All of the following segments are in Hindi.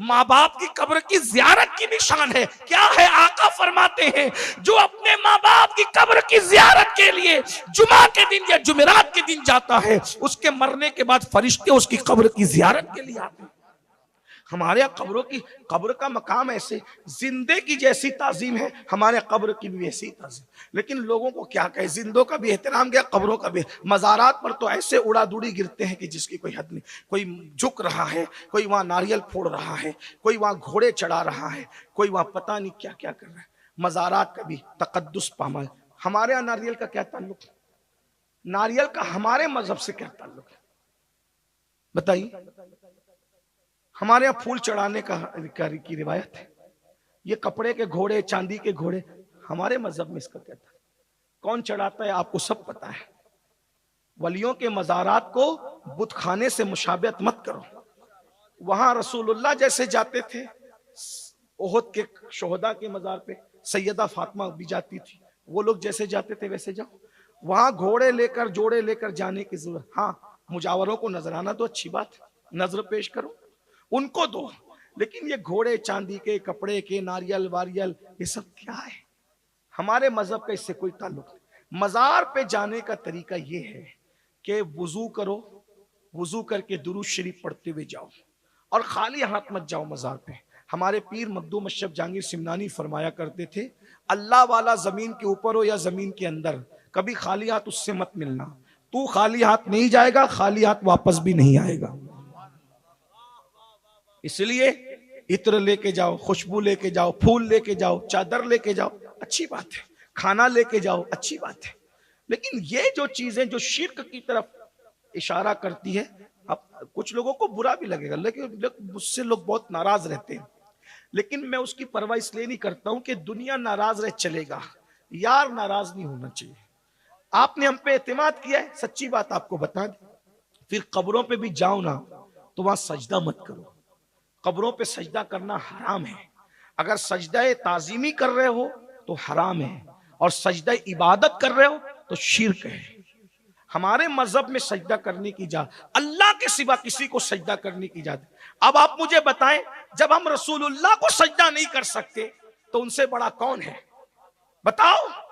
माँ बाप की कब्र की जियारत की निशान है। क्या है? आका फरमाते हैं जो अपने माँ बाप की कब्र की जियारत के लिए जुमा के दिन या जुमेरात के दिन जाता है, उसके मरने के बाद फरिश्ते उसकी कब्र की जियारत के लिए आते हैं। हमारे यहाँ कब्रों की, कब्र का मकाम ऐसे जिंदे की जैसी ताजीम है, हमारे कब्र की भी वैसी ताजीम। लेकिन लोगों को क्या कहे, जिंदों का भी एहतराम किया, कब्रों का भी। मज़ारात पर तो ऐसे उड़ादुड़ी गिरते हैं कि जिसकी कोई हद नहीं। कोई झुक रहा है, कोई वहां नारियल फोड़ रहा है, कोई वहां घोड़े चढ़ा रहा है, कोई वहां पता नहीं क्या क्या कर रहा है। मज़ारात का भी तकद्दुस पामाल। हमारे यहाँ नारियल का क्या ताल्लुक है? नारियल का हमारे मजहब से क्या ताल्लुक है बताइए? हमारे यहाँ फूल चढ़ाने की रिवायत है। ये कपड़े के घोड़े, चांदी के घोड़े, हमारे मजहब में इसका क्या था? कौन चढ़ाता है आपको सब पता है। वलियों के मज़ारात को बुतखाने से मुशाबहत मत करो। वहां रसूलुल्लाह जैसे जाते थे, ओहद के शोहदा के मज़ार पे सैयदा फातिमा भी जाती थी, वो लोग जैसे जाते थे वैसे जाओ। वहां घोड़े लेकर, जोड़े लेकर जाने की जरूरत, हाँ मुजावरों को नजराना तो अच्छी बात है, नजर पेश करो, उनको दो, लेकिन ये घोड़े चांदी के, कपड़े के, नारियल वारियल, ये सब क्या है? हमारे मजहब का इससे कोई ताल्लुक नहीं। मजार पे जाने का तरीका ये है कि वुजू करो, वुजू करके दुरूद शरीफ पढ़ते हुए जाओ और खाली हाथ मत जाओ मजार पे। हमारे पीर मखदूम अशरफ जहांगीर सिमनानी फरमाया करते थे, अल्लाह वाला जमीन के ऊपर हो या जमीन के अंदर, कभी खाली हाथ उससे मत मिलना। तू खाली हाथ नहीं जाएगा, खाली हाथ वापस भी नहीं आएगा। इसलिए इत्र लेके जाओ, खुशबू लेके जाओ, फूल लेके जाओ, चादर लेके जाओ, अच्छी बात है, खाना लेके जाओ, अच्छी बात है। लेकिन ये जो चीजें जो शिर्क की तरफ इशारा करती है, अब कुछ लोगों को बुरा भी लगेगा, लेकिन मुझसे लोग बहुत नाराज रहते हैं, लेकिन मैं उसकी परवाह इसलिए नहीं करता हूं कि दुनिया नाराज रहे चलेगा, यार नाराज नहीं होना चाहिए। आपने हम पे एतमाद किया है, सच्ची बात आपको बता दें, फिर कब्रों पे भी जाओ ना तो वहां सजदा मत करो। कब्रों पे सजदा करना हराम है। अगर सजदा ताजीमी कर रहे हो तो हराम है, और सजदा इबादत कर रहे हो तो शिर्क है। हमारे मजहब में सजदा करने की इजाजत, अल्लाह के सिवा किसी को सजदा करने की इजाजत। अब आप मुझे बताएं, जब हम रसूलुल्लाह को सजदा नहीं कर सकते तो उनसे बड़ा कौन है? बताओ।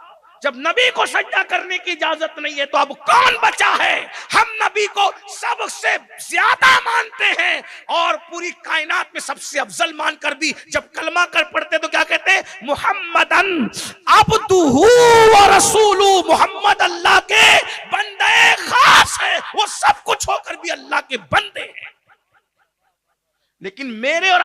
जब नबी को सजदा करने की इजाजत नहीं है तो अब कौन बचा है? हम नबी को सबसे ज्यादा मानते हैं और पूरी कायनात में सबसे अफजल मानकर भी जब कलमा कर पढ़ते तो क्या कहते हैं? मुहम्मदन अब्दुहु व रसूलु। मोहम्मद अल्लाह के बंदे खास है, वो सब कुछ होकर भी अल्लाह के बंदे हैं। लेकिन मेरे और